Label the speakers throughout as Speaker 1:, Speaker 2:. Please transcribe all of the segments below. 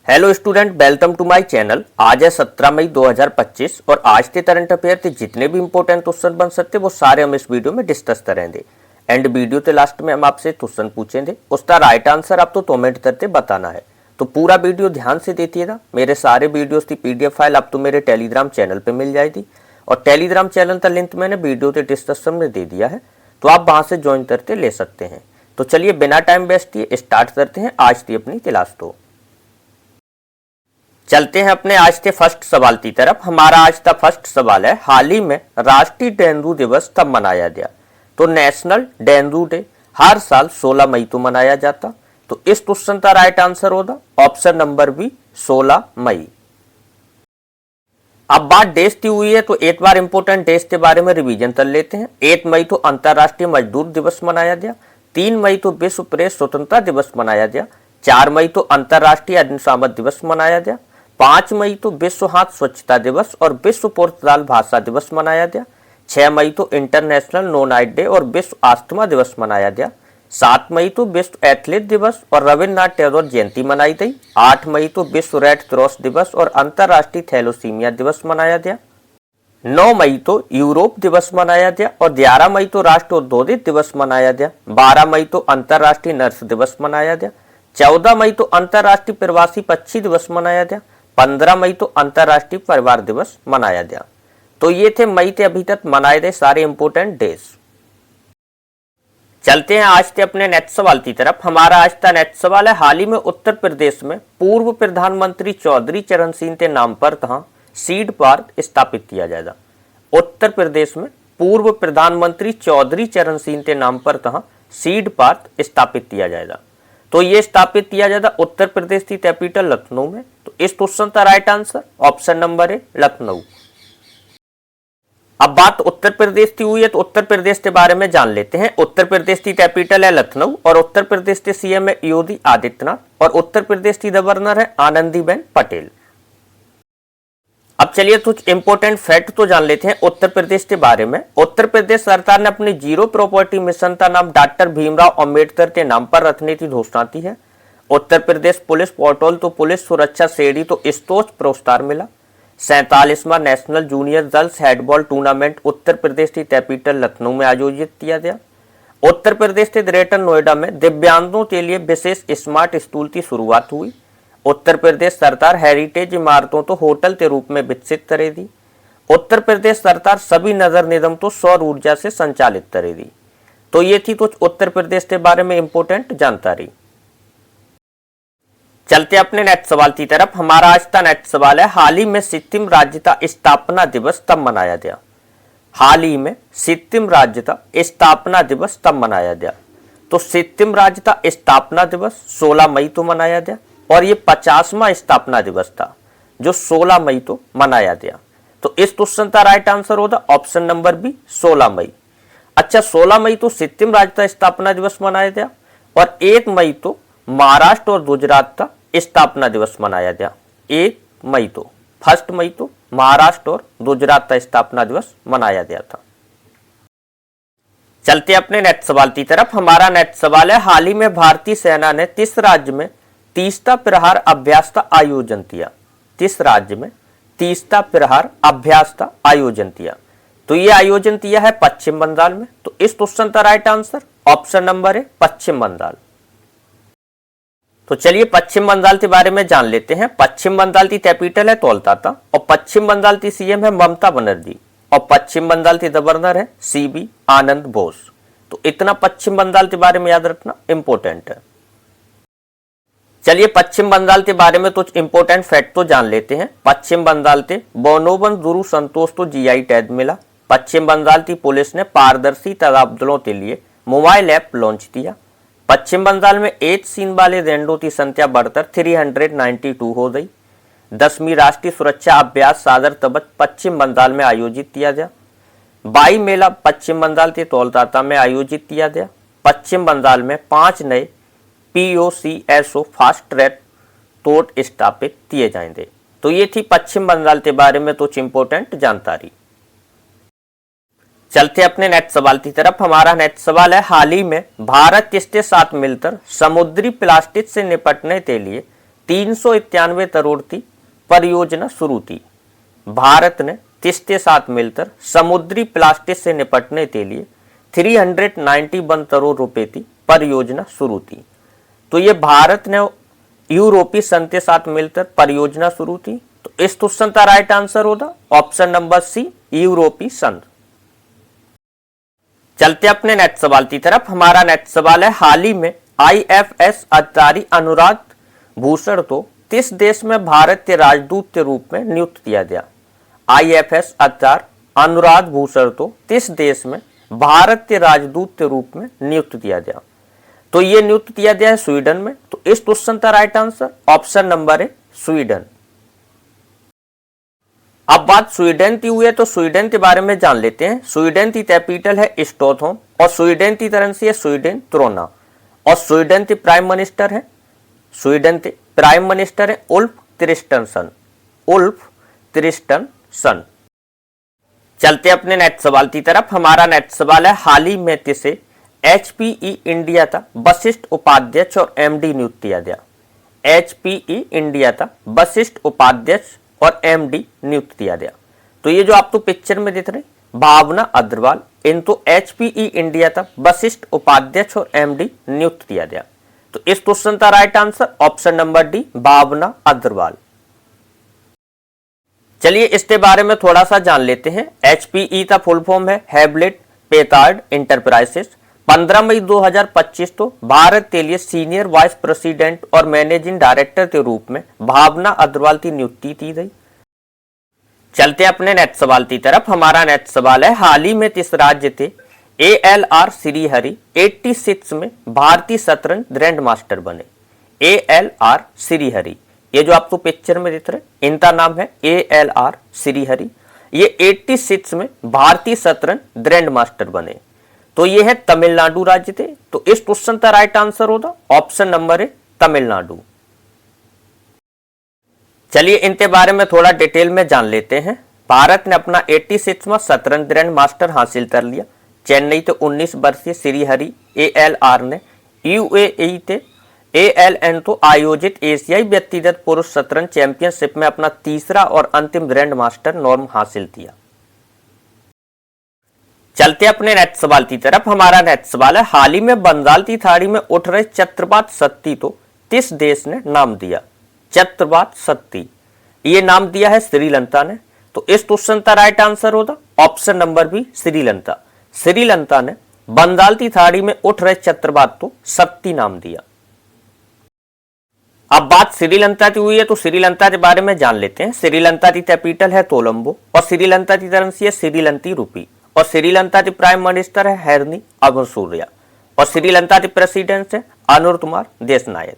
Speaker 1: Hello student, welcome to my channel. आज है 17 मई 2025 और आज के करंट अफेयर के जितने भी इंपॉर्टेंट क्वेश्चन बन सकते वो सारे हम इस वीडियो में डिस्कस करेंगे। एंड वीडियो के लास्ट में हम आपसे क्वेश्चन पूछेंगे, उसका राइट आंसर आपको कमेंट करके बताना है। तो पूरा वीडियो ध्यान से देखिएगा। मेरे सारे वीडियोस की पीडीएफ फाइल आपको मेरे टेलीग्राम चैनल पर मिल जाएगी और टेलीग्राम चैनल का लिंक मैंने वीडियो के डिस्क्रिप्शन में दे दिया है, तो आप वहां से ज्वाइन करके ले सकते हैं। तो चलिए बिना टाइम वेस्ट किए स्टार्ट करते हैं आज की अपनी क्लास को। चलते हैं अपने आज के फर्स्ट सवाल की तरफ। हमारा आज का फर्स्ट सवाल है, हाल ही में राष्ट्रीय डेंगू दिवस कब मनाया गया? तो नेशनल डेंगू डे हर साल 16 मई को मनाया जाता। तो इस क्वेश्चन का राइट आंसर होगा ऑप्शन नंबर बी, 16 मई। अब बात देश की हुई है तो एक बार इंपोर्टेंट देश के बारे में रिवीजन कर लेते हैं। 1 मई तो अंतर्राष्ट्रीय मजदूर दिवस मनाया गया। 3 मई तो विश्व प्रेस स्वतंत्रता दिवस मनाया गया। 4 मई तो अंतर्राष्ट्रीय अग्निशामक दिवस मनाया गया। 5 मई तो विश्व हाथ स्वच्छता दिवस और विश्व पुर्तगाल भाषा दिवस मनाया गया। 6 मई तो इंटरनेशनल नो नाइट डे और विश्व अस्थमा दिवस मनाया गया। 7 मई तो विश्व एथलीट दिवस और रविन्द्रनाथ टैगोर जयंती मनाई गई। 8 मई तो विश्व रेड क्रॉस दिवस और अंतर्राष्ट्रीय थैलोसीमिया दिवस मनाया गया। 9 मई तो यूरोप दिवस मनाया गया और 11 मई तो राष्ट्रीय औद्योगिक दिवस मनाया गया। 12 मई तो अंतर्राष्ट्रीय नर्स दिवस मनाया गया। 14 मई तो अंतर्राष्ट्रीय प्रवासी पक्षी दिवस मनाया गया। 15 मई तो अंतर्राष्ट्रीय परिवार दिवस मनाया गया। तो ये थे मई के अभी तक मनाए गए सारे इंपोर्टेंट डेज। चलते हैं आज के अपने नेक्स्ट सवाल की तरफ। हमारा आज का नेक्स्ट सवाल है, हाल ही में उत्तर प्रदेश में पूर्व प्रधानमंत्री चौधरी चरण सिंह के नाम पर कहां सीड पार्क स्थापित किया जाएगा? उत्तर प्रदेश में पूर्व प्रधानमंत्री चौधरी चरण सिंह के नाम पर कहां सीड पार्क स्थापित किया जाएगा? तो ये स्थापित किया जाएगा उत्तर प्रदेश की कैपिटल लखनऊ में। तो इस क्वेश्चन का राइट आंसर ऑप्शन नंबर है लखनऊ। अब बात उत्तर प्रदेश की हुई है तो उत्तर प्रदेश के बारे में जान लेते हैं। उत्तर प्रदेश की कैपिटल है लखनऊ और उत्तर प्रदेश के सीएम है योगी आदित्यनाथ और उत्तर प्रदेश की गवर्नर है आनंदीबेन पटेल। अब चलिए कुछ इंपोर्टेंट फैक्ट तो जान लेते हैं उत्तर प्रदेश के बारे में। उत्तर प्रदेश सरकार ने अपने जीरो प्रॉपर्टी मिशन का नाम डॉक्टर भीमराव अंबेडकर के नाम पर रखने की घोषणा की है। उत्तर प्रदेश पुलिस पोर्टल तो पुलिस सुरक्षा श्रेणी तो स्टोच पुरस्कार मिला। 47वां national junior girls handball tournament Uttar Pradesh की कैपिटल लखनऊ में आयोजित किया गया। उत्तर प्रदेश के ग्रेटर नोएडा में दिव्यांगों के लिए विशेष स्मार्ट स्कूल की शुरुआत हुई। उत्तर प्रदेश सरकार हेरिटेज इमारतों तो होटल के रूप में विकसित करेगी। उत्तर प्रदेश सरकार सभी नगर निगम तो सौर ऊर्जा से संचालित करेगी। तो ये थी कुछ उत्तर प्रदेश के बारे में इंपोर्टेंट जानकारी। चलते अपने नेक्स्ट सवाल की तरफ। हमारा आज का नेक्स्ट सवाल है, हाल ही में सिक्किम राज्य का स्थापना दिवस कब मनाया गया? हाल ही में सिक्किम राज्य का स्थापना दिवस कब मनाया गया? तो सिक्किम राज्य का स्थापना दिवस 16 मई को मनाया गया और ये 50वां स्थापना दिवस था जो 16 मई को मनाया गया। तो इस क्वेश्चन का राइट आंसर होगा ऑप्शन नंबर बी, 16 मई। अच्छा, 16 मई तो सिक्किम राज्य का स्थापना दिवस मनाया गया और 1 मई तो महाराष्ट्र और गुजरात का स्थापना दिवस मनाया गया। 1 मई तो, 1 मई तो महाराष्ट्र और गुजरात का स्थापना दिवस मनाया गया था। चलते अपने नेक्स्ट सवाल की तरफ। हमारा नेक्स्ट सवाल है, हाल ही में भारतीय सेना ने किस राज्य में तीस्ता प्रहार अभ्यास का आयोजन किया? किस राज्य में तीस्ता प्रहार अभ्यास का आयोजन किया? तो ये आयोजन किया है पश्चिम बंगाल में। तो इस क्वेश्चन का राइट आंसर ऑप्शन नंबर है पश्चिम बंगाल। तो चलिए पश्चिम बंगाल के बारे में जान लेते हैं। पश्चिम बंगाल की कैपिटल है कोलकाता और पश्चिम बंगाल की सीएम है ममता बनर्जी और पश्चिम बंगाल की गवर्नर है सीबी आनंद बोस। तो इतना पश्चिम बंगाल के बारे में याद रखना इंपॉर्टेंट है। चलिए पश्चिम बंगाल के बारे में कुछ इंपोर्टेंट फैक्ट तो जान लेते हैं। पश्चिम बंगाल के बनोवन गुरु संतोष को जीआई टैग मिला। पश्चिम बंगाल की पुलिस ने पारदर्शी तबादलों के लिए मोबाइल ऐप लॉन्च किया। पश्चिम बंगाल में 8 सीन वाले रेंडो की संख्या बढ़कर 392 हो गई। 10वीं राष्ट्रीय सुरक्षा अभ्यास सागर तबत पश्चिम बंगाल में आयोजित किया गया। 22 मेला पश्चिम बंगाल के कोलकाता में आयोजित किया गया। पश्चिम बंगाल में 5 नए POCSO फास्ट ट्रैक कोर्ट स्थापित किए जाएंगे। तो ये थी पश्चिम बंगाल के बारे में कुछ इंपोर्टेंट जानकारी। चलते अपने नेक्स्ट सवाल की तरफ। हमारा नेक्स्ट सवाल है, हाल ही में भारत किसके साथ मिलकर समुद्री प्लास्टिक से निपटने के लिए 391 करोड़ की परियोजना शुरू की। भारत ने तीसरे साथ मिलकर समुद्री प्लास्टिक से निपटने के लिए 391 करोड़ रुपए की परियोजना शुरू की। तो ये भारत ने यूरोपीय संघ के साथ मिलकर परियोजना शुरू की। तो इस क्वेश्चन का राइट आंसर होगा ऑप्शन नंबर सी, यूरोपीय संघ। चलते अपने नेक्स्ट सवाल की तरफ। हमारा नेक्स्ट सवाल है, हाल ही में IFS अधिकारी अनुराग भूषण को किस देश में भारत के राजदूत के रूप में नियुक्त किया गया? IFS अधिकारी अनुराग भूषण को किस देश में भारत के राजदूत के रूप में नियुक्त किया गया? तो ये नियुक्त किया गया है स्वीडन में। तो इस क्वेश्चन का राइट आंसर ऑप्शन नंबर है स्वीडन। अब बात स्वीडन की हुई है तो स्वीडन के बारे में जान लेते हैं। स्वीडन की कैपिटल है स्टॉकहोम और स्वीडन की करेंसी है स्वीडन क्रोना और स्वीडन के प्राइम मिनिस्टर है उल्फ क्रिस्टनसन। चलते अपने नेक्स्ट सवाल की तरफ। हमारा नेक्स्ट सवाल है, हाल ही में किसे HPE इंडिया का वरिष्ठ उपाध्यक्ष और MD नियुक्त किया गया? HPE इंडिया का वरिष्ठ उपाध्यक्ष और MD नियुक्त किया गया। तो ये जो आपको पिक्चर में दिख रहे भावना अग्रवाल, इनको HPE इंडिया का वरिष्ठ उपाध्यक्ष और MD नियुक्त किया गया। तो इस क्वेश्चन का right answer option number D, Bhavna Agarwal. चलिए इसके बारे में थोड़ा सा जान लेते हैं। HPE का फुल फॉर्म है हेवलेट पेकार्ड इंटरप्राइजेस। 15 मई 2025 को भारत के लिए सीनियर वाइस प्रेसिडेंट और मैनेजिंग डायरेक्टर के रूप में भावना अग्रवाल की नियुक्ति की गई। चलते अपने नेक्स्ट सवाल की तरफ। हमारा नेक्स्ट सवाल है, हाल ही में किस राज्य थे ALR श्रीहरि 86 में भारतीय शतरंज ग्रैंड मास्टर बने? ALR श्रीहरि, ये जो आपको पिक्चर में दिख रहे इनका नाम है ALR श्रीहरि। ये 86 में भारतीय शतरंज ग्रैंड मास्टर बने। तो ये है तमिलनाडु राज्य थे। तो इस क्वेश्चन का राइट आंसर होगा ऑप्शन नंबर है तमिलनाडु। चलिए इनके बारे में थोड़ा डिटेल में जान लेते हैं। भारत ने अपना 86वां शतरंज ग्रैंड मास्टर हासिल कर लिया। चेन्नई के 19 वर्षीय श्रीहरि ALR ने UAE के ALN तो आयोजित एशियाई व्यक्तिगत पुरुष शतरंज चैंपियनशिप में अपना तीसरा और अंतिम ग्रैंड मास्टर नॉर्म हासिल किया। चलते अपने नेक्स्ट सवाल की तरफ। हमारा नेक्स्ट सवाल है, हाल ही में बंगाल की खाड़ी में उठ रहे चक्रवात शक्ति को किस देश ने नाम दिया? चक्रवात शक्ति, ये नाम दिया है श्रीलंका ने। तो इस क्वेश्चन का राइट आंसर होगा option number B, Sri Lanka. Sri Lanka ने बंगाल की खाड़ी में उठ रहे चक्रवात को शक्ति नाम दिया। अब बात श्रीलंका की हुई है तो श्रीलंका के बारे में जान लेते हैं। श्रीलंका की कैपिटल है कोलंबो और श्रीलंका की करेंसी है श्रीलंकी रुपी और श्रीलंका के प्राइम मिनिस्टर है हेरनी अबसूरिया और श्रीलंका के प्रेसिडेंट है अनुरकुमार देशनायक।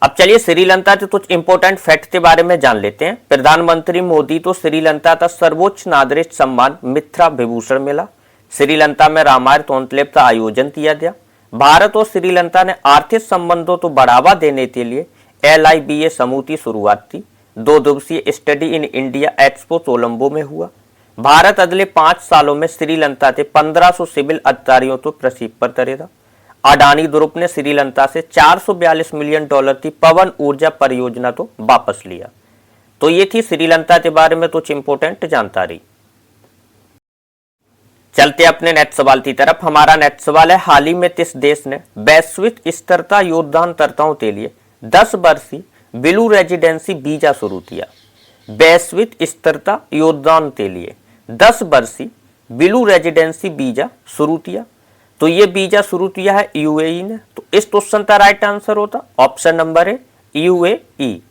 Speaker 1: अब चलिए श्रीलंका के कुछ इंपोर्टेंट फैक्ट के बारे में जान लेते हैं। प्रधानमंत्री मोदी को श्रीलंका का सर्वोच्च नागरिक सम्मान मित्रा विभूषण मिला। श्रीलंका में रामायण कॉन्क्लेव का आयोजन किया गया। भारत और श्रीलंका ने आर्थिक संबंधों को बढ़ावा देने के लिए LIBA समूह की शुरुआत की। 2 दिवसीय study in India expo Colombo में हुआ। भारत अगले 5 सालों में श्रीलंका से 1500 सिविल अधिकारियों को प्रशिक्षित करेगा। अडानी ग्रुप ने श्रीलंका से $442 मिलियन की पवन ऊर्जा परियोजना को वापस लिया। तो ये थी श्रीलंका के बारे में कुछ इंपोर्टेंट जानकारी। चलते अपने नेक्स्ट सवाल की तरफ। हमारा नेक्स्ट सवाल है, हाल ही में किस देश ने वैश्विक स्तरता योगदानकर्ताओं के लिए 10 वर्षीय ब्लू रेजिडेंसी वीजा शुरू किया? वैश्विक स्तरता योगदान के लिए 10 वर्षीय ब्लू रेजिडेंसी वीजा शुरू किया। तो ये वीजा शुरू किया है UAE ने। तो इस क्वेश्चन का राइट आंसर होता ऑप्शन नंबर है UAE।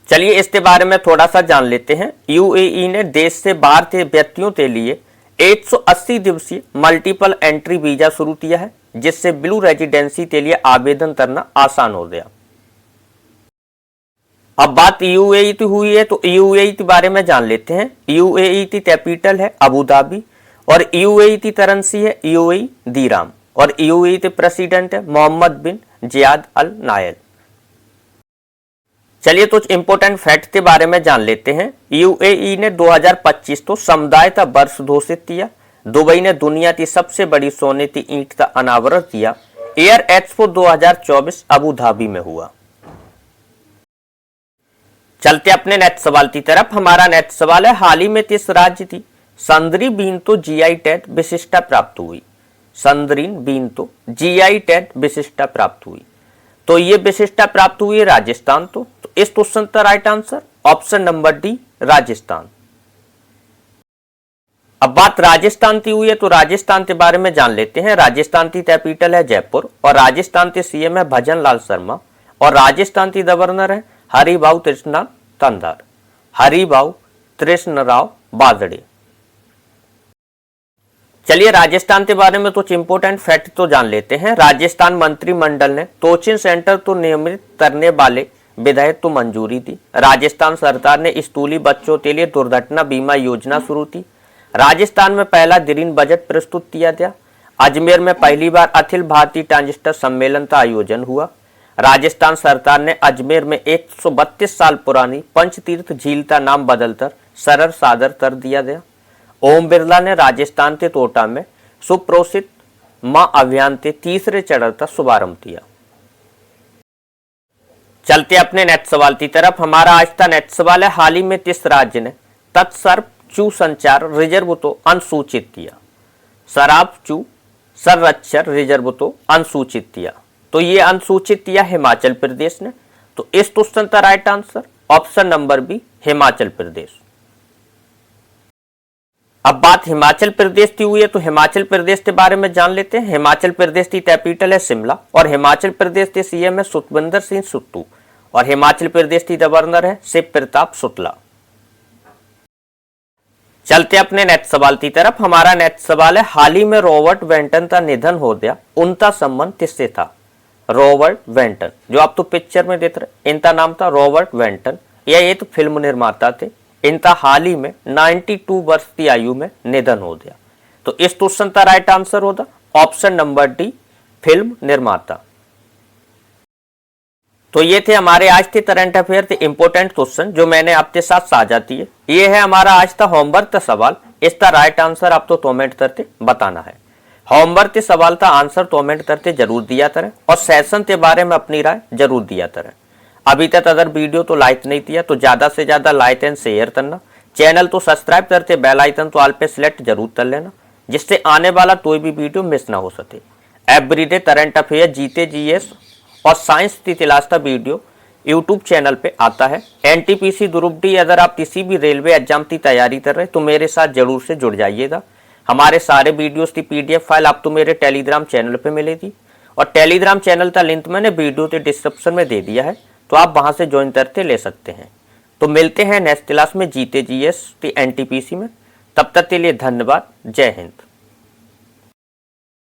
Speaker 1: चलिए इसके बारे में थोड़ा सा जान लेते हैं। UAE ने देश से बाहर के व्यक्तियों के लिए 180 दिवसीय मल्टीपल एंट्री वीजा शुरू किया है, जिससे ब्लू रेजिडेंसी के लिए आवेदन करना आसान हो गया। अब बात UAE की हुई है तो UAE के बारे में जान लेते हैं। UAE की कैपिटल है अबू धाबी और UAE की करेंसी है UAE दीराम और UAE के प्रेसिडेंट है मोहम्मद बिन जियाद अल नायन। चलिए कुछ इंपोर्टेंट फैक्ट के बारे में जान लेते हैं। UAE ने 2025 को समुदाय का वर्ष घोषित किया। दुबई ने दुनिया की सबसे बड़ी सोने की ईंट का अनावरण किया। एयर एक्सपो 2024 अबू धाबी में हुआ। चलते अपने नेक्स्ट सवाल की तरफ। हमारा नेक्स्ट सवाल है, हाल ही में किस राज्य की संदरी बीन तो जीआई टैग विशिष्टता प्राप्त हुई? संदरीन बीन तो जीआई टैग विशिष्टता प्राप्त हुई। तो ये विशिष्टता प्राप्त हुई है राजस्थान। तो इस क्वेश्चन का right answer option number D, Rajasthan. अब बात राजस्थान की हुई है तो राजस्थान के बारे में जान लेते हैं। राजस्थान की कैपिटल है जयपुर और राजस्थान के सीएम है भजन लाल शर्मा और राजस्थान की गवर्नर है हरिभाऊ कृष्णा तंदार, हरिभाऊ कृष्णराव बाजड़े। चलिए राजस्थान के बारे में कुछ इंपोर्टेंट फैक्ट तो जान लेते हैं। राजस्थान मंत्रिमंडल ने कोचिंग सेंटर तो नियमित करने वाले विधेयक को मंजूरी दी। राजस्थान सरकार ने स्कूली बच्चों के लिए दुर्घटना बीमा योजना शुरू की। राजस्थान में पहला ग्रीन बजट प्रस्तुत किया गया। अजमेर में पहली बार अखिल भारतीय ट्रांजिस्टर सम्मेलन का आयोजन हुआ। राजस्थान सरकार ने अजमेर में 132 साल पुरानी पंचतीर्थ झील का नाम बदलकर सरर सादर कर दिया गया। ओम बिरला ने राजस्थान के कोटा में सुप्रोषित मां अभियान के तीसरे चरण का शुभारंभ किया। चलते अपने नेक्स्ट सवाल की तरफ। हमारा आज का नेक्स्ट सवाल है, हाल ही में किस राज्य ने तत्सर्व चू संचार रिजर्व को अनुसूचित किया? शराब चू संरक्षण रिजर्व को अनुसूचित किया। तो ये अनुसूचित किया हिमाचल प्रदेश ने। तो इस क्वेश्चन का right answer option number B, Himachal Pradesh. अब बात हिमाचल प्रदेश की हुई है तो हिमाचल प्रदेश के बारे में जान लेते हैं। हिमाचल प्रदेश की कैपिटल है शिमला और हिमाचल प्रदेश के सीएम है सुखविंदर सिंह सुक्खू और हिमाचल प्रदेश की गवर्नर है शिव प्रताप शुक्ला। चलते अपने नेक्स्ट सवाल की तरफ। हमारा नेक्स्ट सवाल है, हाल ही में रॉबर्ट वेंटन का निधन हो गया, उनका संबंध किससे था? रॉबर्ट वेंटन, जो आप तो पिक्चर में देख रहे, इनका नाम था रॉबर्ट वेंटन। ये तो फिल्म निर्माता थे। इनका हाल ही में 92 वर्ष की आयु में निधन हो गया। तो इस क्वेश्चन का राइट आंसर होगा ऑप्शन नंबर डी, फिल्म निर्माता। तो ये थे हमारे आज के करंट अफेयर के इंपोर्टेंट क्वेश्चन जो मैंने आपके साथ साझा किए। ये है हमारा आज का होमवर्क का सवाल। इसका राइट आंसर आपको कमेंट करके बताना है। होमवर्क के सवाल का आंसर कमेंट करके जरूर दिया करें और सेशन के बारे में अपनी राय जरूर दिया करें। अभी तक अगर वीडियो तो लाइक नहीं किया तो ज्यादा से ज्यादा लाइक एंड शेयर करना। चैनल तो सब्सक्राइब करके बेल आइकन तो ऑल पे सिलेक्ट जरूर कर लेना, जिससे आने वाला कोई भी वीडियो मिस ना हो सके। एवरीडे करंट अफेयर, जीते जीएस और साइंस की क्लास का वीडियो यूट्यूब चैनल पे आता है। एनटीपीसी ग्रुप डी, अगर आप किसी भी रेलवे एग्जाम की तैयारी कर रहे हैं तो मेरे साथ जरूर से जुड़ जाइएगा। हमारे सारे वीडियोस की पीडीएफ फाइल आपको मेरे टेलीग्राम चैनल पे मिलेगी और टेलीग्राम चैनल का लिंक मैंने वीडियो के डिस्क्रिप्शन में दे दिया है, तो आप वहां से ज्वाइन करके ले सकते हैं। तो मिलते हैं नेक्स्ट क्लास में जीते जीएस की एनटीपीसी में। तब तक के लिए धन्यवाद। जय हिंद।